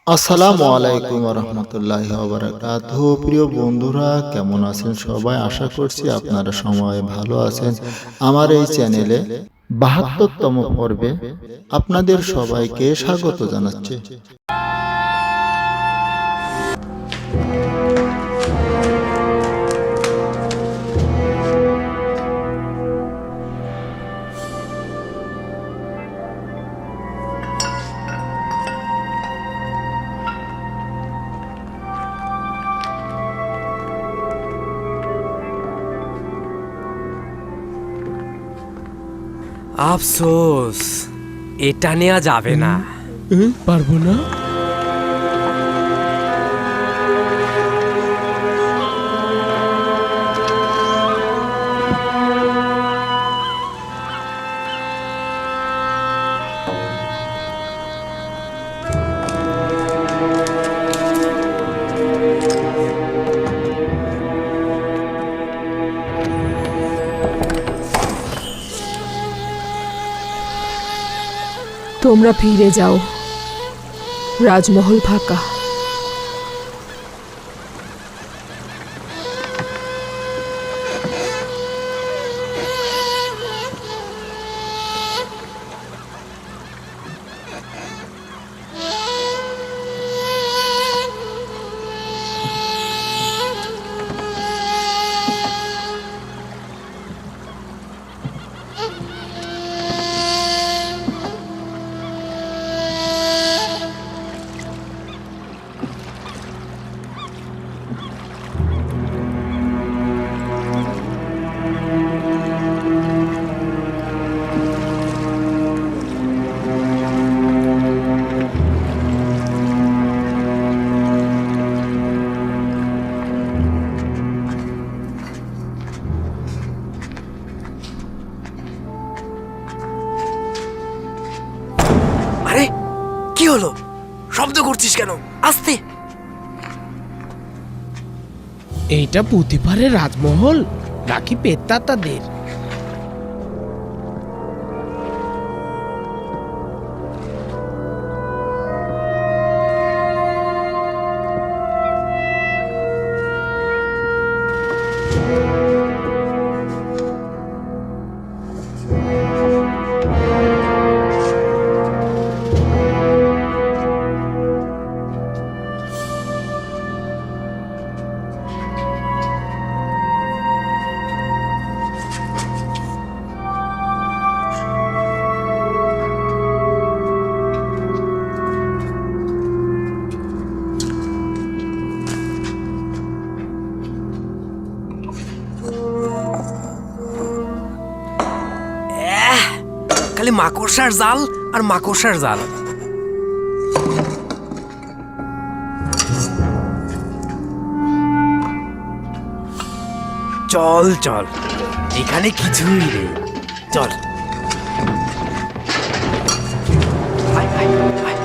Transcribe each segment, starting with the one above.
আসসালামু আলাইকুম রহমতুল্লাহি ওয়া বারাকাতুহু। প্রিয় বন্ধুরা, কেমন আছেন সবাই? আশা করছি আপনারা সবাই ভালো আছেন। আমার এই চ্যানেলে ৭২তম পর্বে আপনাদের সবাইকে স্বাগত জানাচ্ছি। আফসোস, এটা নেওয়া যাবে না। পারবো না। তোমরা ফিরে যাও, রাজমহল ফাঁকা। আরে, কি হলো? শব্দ করছিস কেন? আস্তে। এইটা পুঁথিপাড়ের রাজমহল নাকি পেত্তাতাদের? খালি মাকড়সার জাল আর মাকড়সার জাল। চল চল, এখানে কিছুই নেই। চল। আয়, আয়, আয়।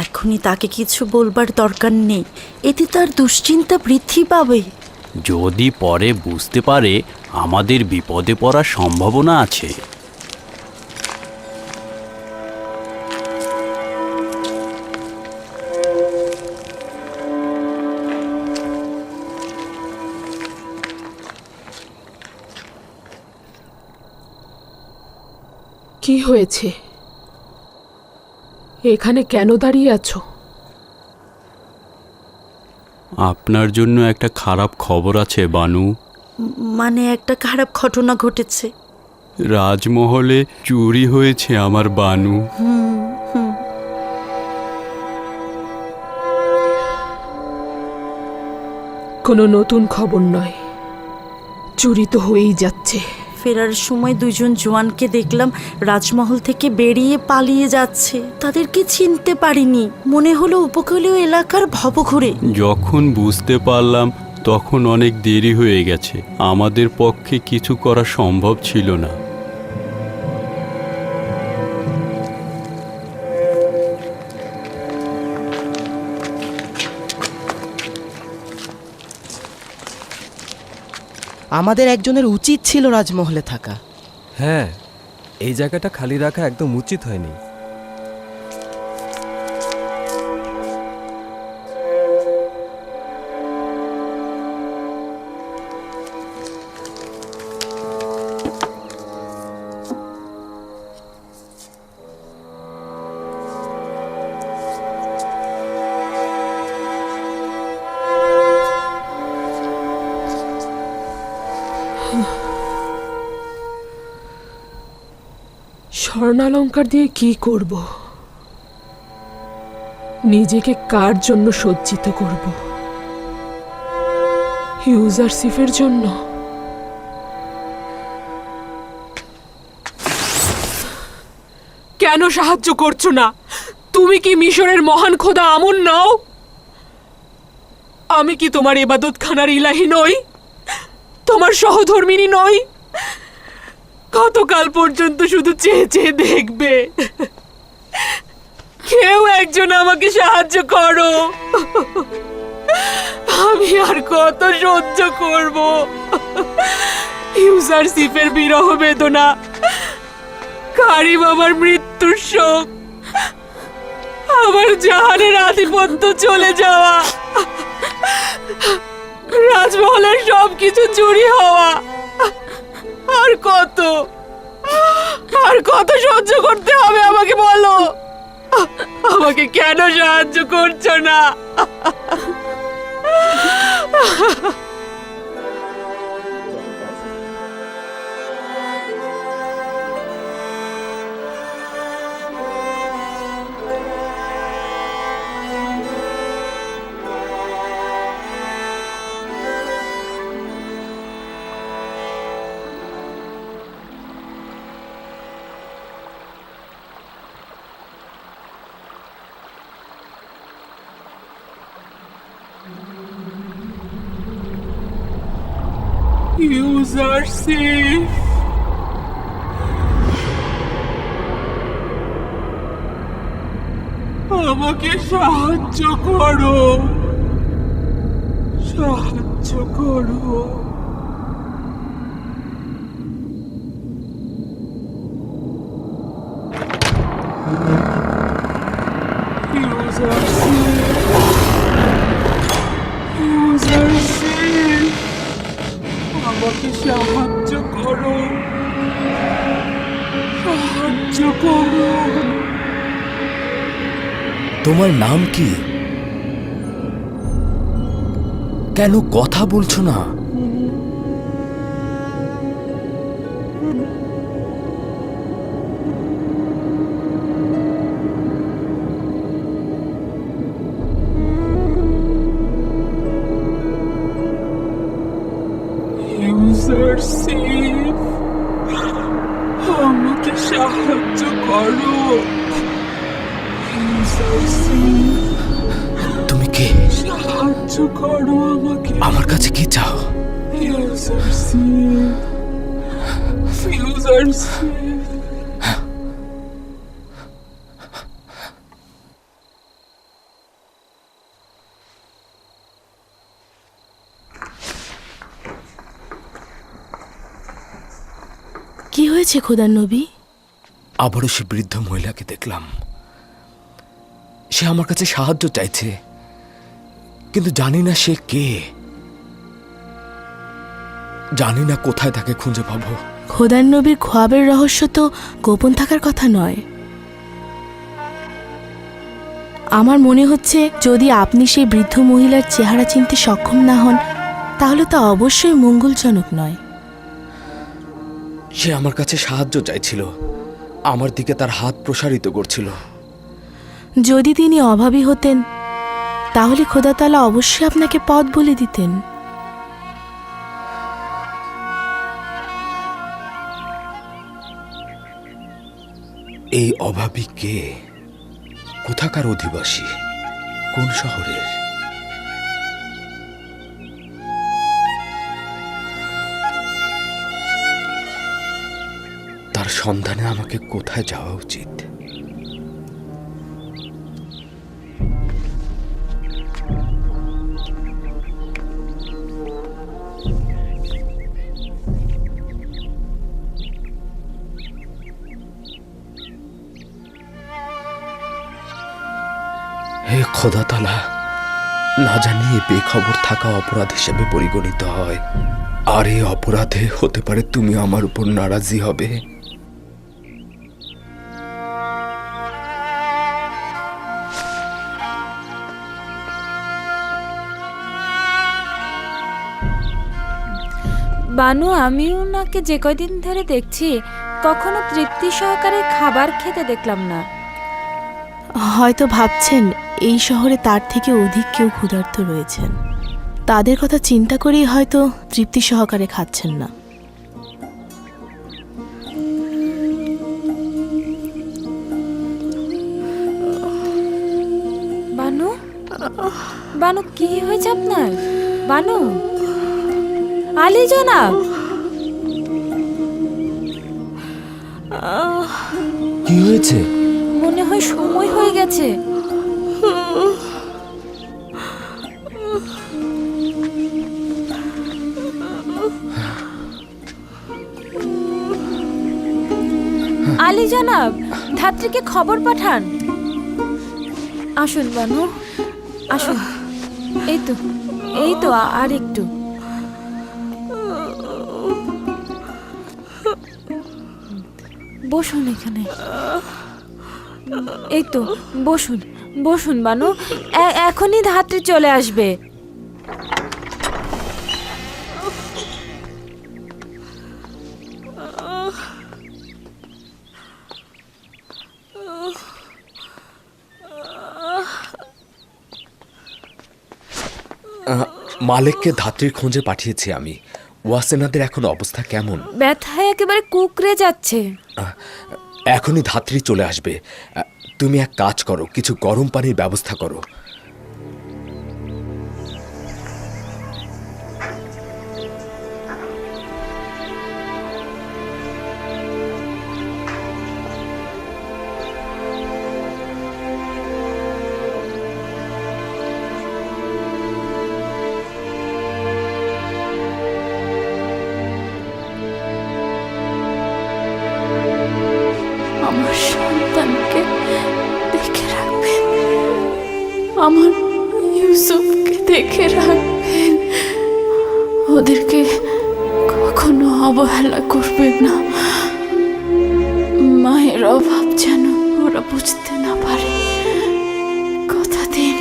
এখনই তাকে কিছু বলবার দরকার নেই, এতে তার দুশ্চিন্তা বৃদ্ধি পাবে। যদি পরে বুঝতে পারে আমাদের বিপদে পড়ার সম্ভাবনা আছে। কি হয়েছে? এখানে কেন দাঁড়িয়ে আছো? আপনার জন্য একটা খারাপ খবর আছে বানু। মানে একটা খারাপ ঘটনা ঘটেছে। রাজমহলে চুরি হয়েছে আমার বানু। কোনো নতুন খবর নয়, চুরি তো হয়েই যাচ্ছে। ফেরার সময় দুজন জওয়ানকে দেখলাম রাজমহল থেকে বেরিয়ে পালিয়ে যাচ্ছে। তাদেরকে চিনতে পারিনি, মনে হলো উপকূলীয় এলাকার ভবঘুরে। যখন বুঝতে পারলাম তখন অনেক দেরি হয়ে গেছে, আমাদের পক্ষে কিছু করা সম্ভব ছিল না। আমাদের একজনের উচিত ছিল রাজমহলে থাকা। হ্যাঁ, এই জায়গাটা খালি রাখা একদম উচিত হয়নি। স্বর্ণালঙ্কার দিয়ে কি করব? নিজেকে কার জন্য সজ্জিত করব? ইউজারশিপের জন্য? কেন সাহায্য করছো না? তুমি কি মিশরের মহান খোদা আমন নও? আমি কি তোমার ইবাদতখানার ইলাহি নই? তোমার সহধর্মিনী নই? কতকাল পর্যন্ত শুধু চেয়ে চেয়ে দেখবে? কেউ একজন আমাকে সাহায্য করো। আমি আর কত সহ্য করব? ইউজারশিপের বিরহ বেদনা, কারিম আমার মৃত্যুর শোক, আমার জাহানের আধিপত্য চলে যাওয়া, রাজমহলের সবকিছু চুরি হওয়া, আর কত সহ্য করতে হবে আমাকে বলো? আমাকে কেন সাহায্য করছো না? ইউজারশিপ, আমাকে সাহায্য করো, সাহায্য করো। ইউজারশিপ, আমাকে সাহায্য করো, সাহায্য করো। তোমার নাম কি? কেন কথা বলছো না? ইউজারশিপ, আমাকে সাহায্য করো। ইউজারশিপ, তুমি কে? সাহায্য করো আমাকে। আমার কাছে কি চাও? ইউজারশিপ, ইউজারশিপ। হয়েছে খোদার নবী? আবারও সে বৃদ্ধ মহিলাকে দেখলাম। সে আমার কাছে সাহায্য চাইছে, কিন্তু জানি না সে কে, জানি না কোথায় তাকে খুঁজে পাবো। খোদার নবীর খোয়াবের রহস্য তো গোপন থাকার কথা নয়। আমার মনে হচ্ছে যদি আপনি সেই বৃদ্ধ মহিলার চেহারা চিনতে সক্ষম না হন, তাহলে তা অবশ্যই মঙ্গলজনক নয়। সে আমার কাছে সাহায্য চাইছিল, আমার দিকে তার হাত প্রসারিত করছিল। যদি তিনি অভাবী হতেন, তাহলে খোদা তাআলা অবশ্যই আপনাকে পথ বলে দিতেন। এই অভাবী কে? কোথাকার অধিবাসী? কোন শহরের? তার সন্ধানে আমাকে কোথায় যাওয়া উচিত? হে খোদা তাআলা, না জানি এ বেখবর থাকা অপরাধ হিসেবে পরিগণিত হয়, আর এই অপরাধে হতে পারে তুমি আমার উপর নারাজি হবে। বানু, আমিও ওনাকে যে কয়দিন ধরে দেখছি কখনো তৃপ্তি সহকারে খাবার খেতে দেখলাম না। হয়তো ভাবছেন এই শহরে তার থেকে অধিক কেউ ক্ষুধার্ত রয়েছেন। তাদের কথা চিন্তা করেই হয়তো তৃপ্তি সহকারে খাচ্ছেন না। বানু, বানু কি হয়েছে আপনার? বানু, আলী জনাব, কি হয়েছে? মনে হয় সময় হয়ে গেছে। আলী জনাব, ধাত্রীকে খবর পাঠান। আসুন বানু, আসুন। এই তো আর একটু। বসুন এখানে। এই তো, বসুন বসুন বানু, এখনই ধাত্রী চলে আসবে। মালিককে ধাত্রীর খোঁজে পাঠিয়েছি আমি। ওয়াসেনাদের এখন অবস্থা কেমন? ব্যথায় একেবারে কুকড়ে যাচ্ছে। এখনই ধাত্রী চলে আসবে। তুমি এক কাজ করো, কিছু গরম পানির ব্যবস্থা করো। আমার সন্তানকে দেখে রাখবেন, আমার ইউসুফকে দেখে রাখবেন, ওদেরকে কখনো অবহেলা করবেন না। মায়ের অভাব যেন ওরা বুঝতে না পারে, কথা দিন।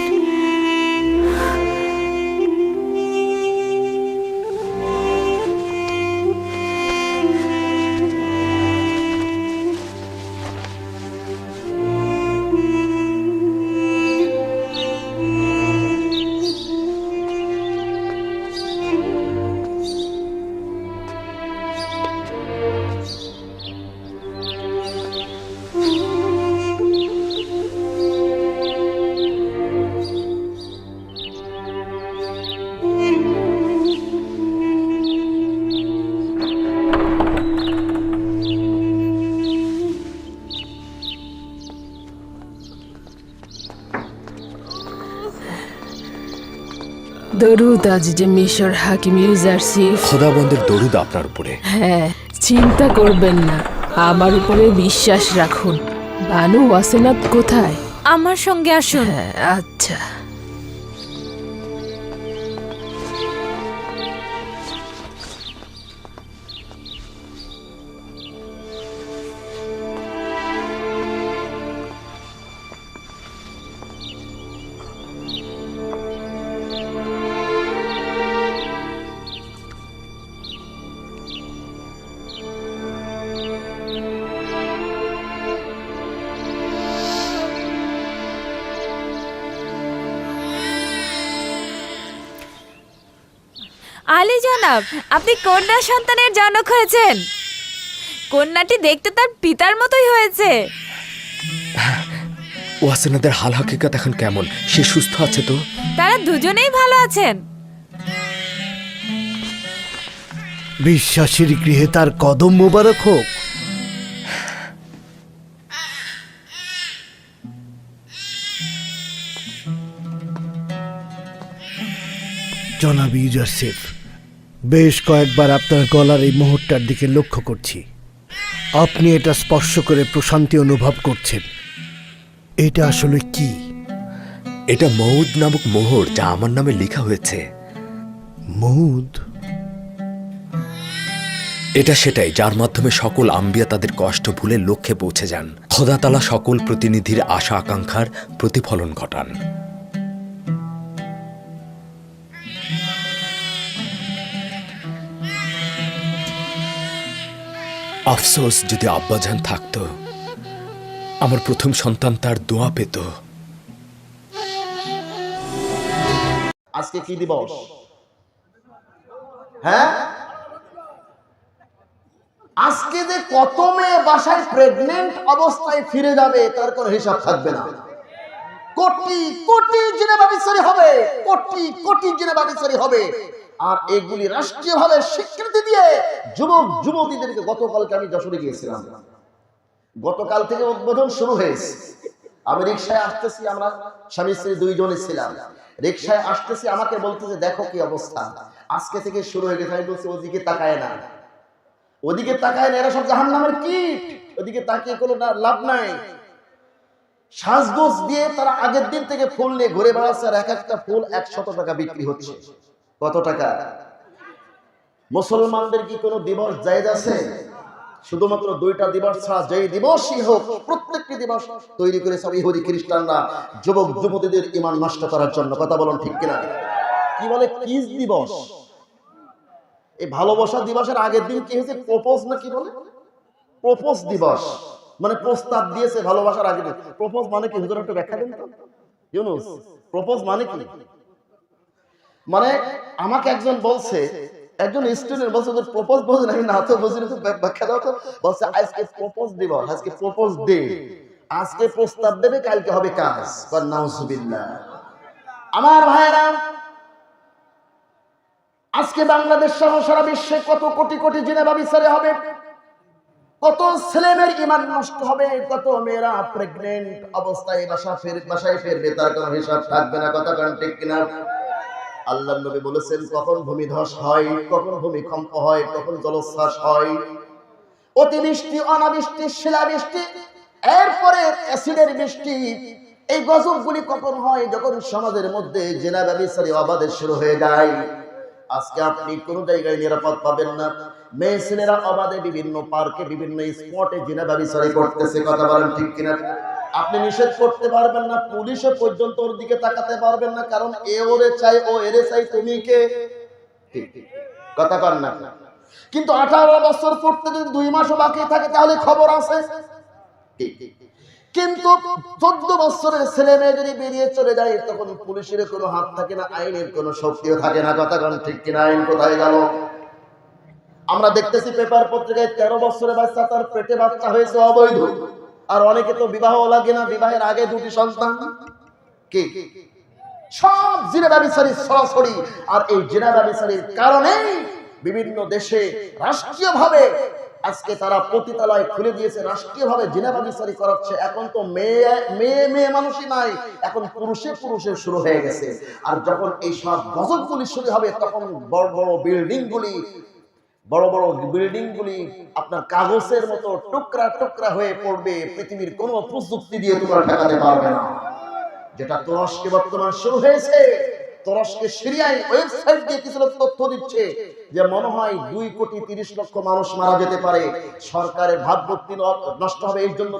দরুদ আজিজে মিশর হাকিম ইউজারসিফ। খোদাবন্দের দরুদ আপনার উপরে। হ্যাঁ, চিন্তা করবেন না, আমার উপরে বিশ্বাস রাখুন। বানু ওয়াসেনাথ কোথায়? আমার সঙ্গে আসুন। হ্যাঁ, আচ্ছা। আলী জনাব, আপনি কন্যা সন্তানের জনক হয়েছেন। কন্যাটি দেখতে তার পিতার মতোই হয়েছে। ওয়াসেনাদের হাল হাকিকত এখন কেমন? সে সুস্থ আছে তো? তারা দুজনেই ভালো আছেন। বিশ্বাসীর গৃহে তার কদম মোবারক হোক। জনাব ইউজারসিফ, বেশ কয়েকবার আপনার গলার এই মুহূর্তটার দিকে লক্ষ্য করছি। আপনি এটা স্পর্শ করে প্রশান্তি অনুভব করছেন। এটা আসলে কি? এটা মৌদ নামক মোহর, যা আমার নামে লেখা হয়েছে। মৌদ? এটা সেটাই যার মাধ্যমে সকল আম্বিয়া তাদের কষ্ট ভুলে লক্ষ্যে পৌঁছে যান। খোদা তাআলা সকল প্রতিনিধির আশা আকাঙ্ক্ষার প্রতিফলন ঘটান। আফসোস, যদি আব্বাজান থাকতো, আমার প্রথম সন্তান তার দোয়া পেত। আজকে কি দিবস? হ্যাঁ, আজকে যে কত মেয়ে বাসায় প্রেগনেন্ট অবস্থায় ফিরে যাবে তার কোনো হিসাব থাকবে না। কোটি কোটি জেনেভা বিচারি হবে, কোটি কোটি জেনেভা বিচারি হবে। আর এগুলি রাষ্ট্রীয়ভাবে স্বীকৃতি দিয়ে যুবক যুবতীদেরকে, গতকালকে আমি যশোরে গিয়েছিলাম, গতকাল থেকে উদ্বোধন শুরু হয়েছে। আমি রিক্সায় আসতেছি, আমরা স্বামী স্ত্রী দুইজনে ছিলাম। রিক্সায় আসতেছি, আমাকে বলতেছে দেখো কি অবস্থা, আজকে থেকে শুরু হয়ে গেছে। আমি বলছি ওদিকে তাকায় না, ওদিকে তাকায় না, এরা সব জাহান্নামের কীট, ওদিকে তাকিয়ে কোনো লাভ নাই। সাজগোজ দিয়ে তারা আগের দিন থেকে ফুল নিয়ে ঘুরে বেড়াচ্ছে, আর এক একটা ফুল 100 টাকা বিক্রি হচ্ছে। কত টাকা? মুসলমানদের কি কোনো দিবস জায়েজ আছে? শুধুমাত্র 2টা দিবস ছাড়া যেই দিবসই হোক, প্রত্যেকটি দিবস তৈরি করে সব ইহুদি খ্রিস্টানরা যুবক যুবতীদের ঈমান নষ্ট করার জন্য। কথা বলুন ঠিক কিনা? কি বলে কিস দিবস? এই ভালোবাসা দিবসের আগের দিন কি হয়েছে? প্রপোজ না কি বলে? প্রপোজ দিবস মানে প্রস্তাব দিয়েছে ভালোবাসার আগের দিন। প্রপোজ মানে কি? হুজুর একটু ব্যাখ্যা দেন তো। ইউনুস, প্রপোজ মানে কি? মানে আমাকে একজন বলছে, একজন স্টুডেন্ট বলছে যে প্রপোজ বলছে নাকি, না তো বুঝি না, ব্যাখ্যা দাও তো। বলছে আজকে প্রপোজ দিবস, আজকে প্রপোজ ডে, আজকে প্রস্তাব দেবে, কালকে হবে কাজ। নাউজুবিল্লাহ। আমার ভাইরা, আজকে বাংলাদেশ সহ সারা বিশ্বে কত কোটি কোটি জিনেভা বিচারে হবে, কত ছেলেমেয়ের ঈমান নষ্ট হবে, কত মেয়েরা প্রেগনেন্ট অবস্থায় বাসায় ফিরবে, তার কোনো হিসাব থাকবে না। কথা কারণ ঠিক কিনা? আল্লাহর নবী বলেছেন কখন ভূমিধস হয়, কখন ভূমিকম্প হয়, কখন জলোচ্ছ্বাস হয়, অতিবৃষ্টি, অনাবৃষ্টি, শিলাবৃষ্টি, এরপরে অ্যাসিডের বৃষ্টি। এই গজবগুলি কখন হয়? যখন সমাজের মধ্যে জিনা ব্যভিচারী অবাধে শুরু হয়ে যায়। আজকে আপনি কোনো জায়গায় নিরাপদ পাবেন না। মেয়ে ছেলেরা অবাধে বিভিন্ন পার্কে, বিভিন্ন স্পটে জিনা ব্যভিচারী করতেছে। কথা বলেন ঠিক কিনা? আপনি নিষেধ করতে পারবেন না, পুলিশও পর্যন্ত ওর দিকে তাকাতে পারবেন না, কারণ এ ওরে চাই, ও এরে চাই, তুমি কে? কথা কর না। কিন্তু 18 বছর পড়তে যদি 2 মাসও বাকি থাকে তাহলে খবর আছে। কিন্তু 14 বছরের ছেলে মেয়ে যদি বেরিয়ে চলে যায়, তখন পুলিশের কোনো হাত থাকে না, আইনের কোনো শক্তিও থাকে না। কথা কন ঠিক কিনা? আইন কোথায় গেল? আমরা দেখতেছি পেপার পত্রিকায় 13 বছরের বাচ্চা, তার পেটে বাচ্চা হয়েছে অবৈধ। আর অনেকে তো বিবাহ লাগে না, বিবাহের আগে 2টি সন্তান। কি সব জিনা ব্যভিচারী সরাসরি। আর এই জিনা ব্যভিচারীর কারণেই বিভিন্ন দেশে রাষ্ট্রীয়ভাবে আজকে তারা পতিতালয় খুলে দিয়েছে, রাষ্ট্রীয়ভাবে জিনা ব্যভিচারী করাচ্ছে। এখন তো মেয়ে মানুষই নাই, এখন পুরুষে শুরু হয়ে গেছে। আর যখন এই সব গজবগুলি শুরু হবে, তখন বড় বড় বিল্ডিং গুলি বড় বড় বিল্ডিংগুলি আপনার কাগজের মতো টুকরা টুকরা হয়ে পড়বে, পৃথিবীর কোনো প্রযুক্তি দিয়ে তোমরা ঠেকাতে পারবে না। যেটা তুরস্কে বর্তমান শুরু হয়েছে, তুরস্কে সিরিয়ায় ওয়েবসাইট দিয়ে কিছু লোক তথ্য দিচ্ছে যে মনে হয় 2,30,00,000 মানুষ মারা যেতে পারে, সরকারের ভাবমূর্তি নষ্ট হবে। এই জন্য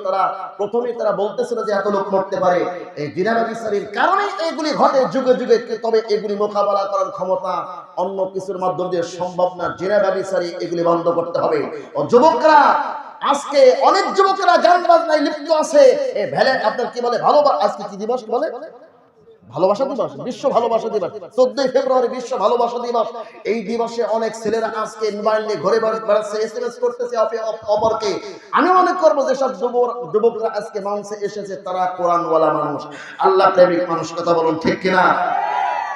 তারা বলতেছিল যে এত লোক মরতে পারে। এই জিনেভা বিচারের কারণে এগুলি ঘটে যুগে যুগে, তবে এগুলি মোকাবেলা করার ক্ষমতা অন্য কিছুর মাধ্যম দিয়ে সম্ভব না। জিনেভা বিচারে এগুলি বন্ধ করতে হবে। ও যুবকরা, আজকে অনেক যুবকেরা গান বাজনায় লিপ্ত আছে। এই ভ্যালে আপনার কি বলে আজকে কি দিবস বলে? ভালোবাসা দিবস, বিশ্ব ভালোবাসা দিবস, 14 ফেব্রুয়ারি বিশ্ব ভালোবাসা দিবস। এই দিবসে অনেক ছেলেরা আজকে মোবাইল নিয়ে ঘরে বেড়াচ্ছে, SMS করতেছে অপরকে। আমি মনে করবো যে সব যুবকরা আজকে মানুষে এসেছে তারা কোরআনওয়ালা মানুষ, আল্লাহ প্রেমিক মানুষ। কথা বলুন ঠিক কিনা?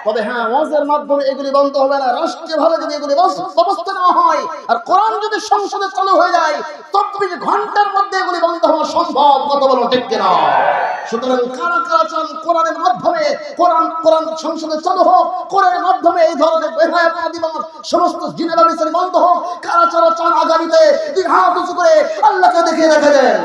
তবে হ্যাঁ, ওয়াজের মাধ্যমে এগুলি বন্ধ হবে না। রাষ্ট্রীয়ভাবে যদি এগুলি ব্যবস্থা নেওয়া হয় আর কোরআন যদি সংসদে চালু হয়ে যায়, 24 ঘন্টার মধ্যে এগুলি বন্ধ হওয়া সম্ভব। কথা বলুন ঠিক কিনা? সুতরাং কারা কারা চান কোরআনের মাধ্যমে কোরআন সংসদে চালু হোক, কোরআনের মাধ্যমে এই ধরনের বেহায়াপনা দিবস, সমস্ত জিনেভা বিচার বন্ধ হোক? কারা কারা চান আগামীতে 2 হাত উঁচু করে আল্লাহকে দেখিয়ে রেখে দেন?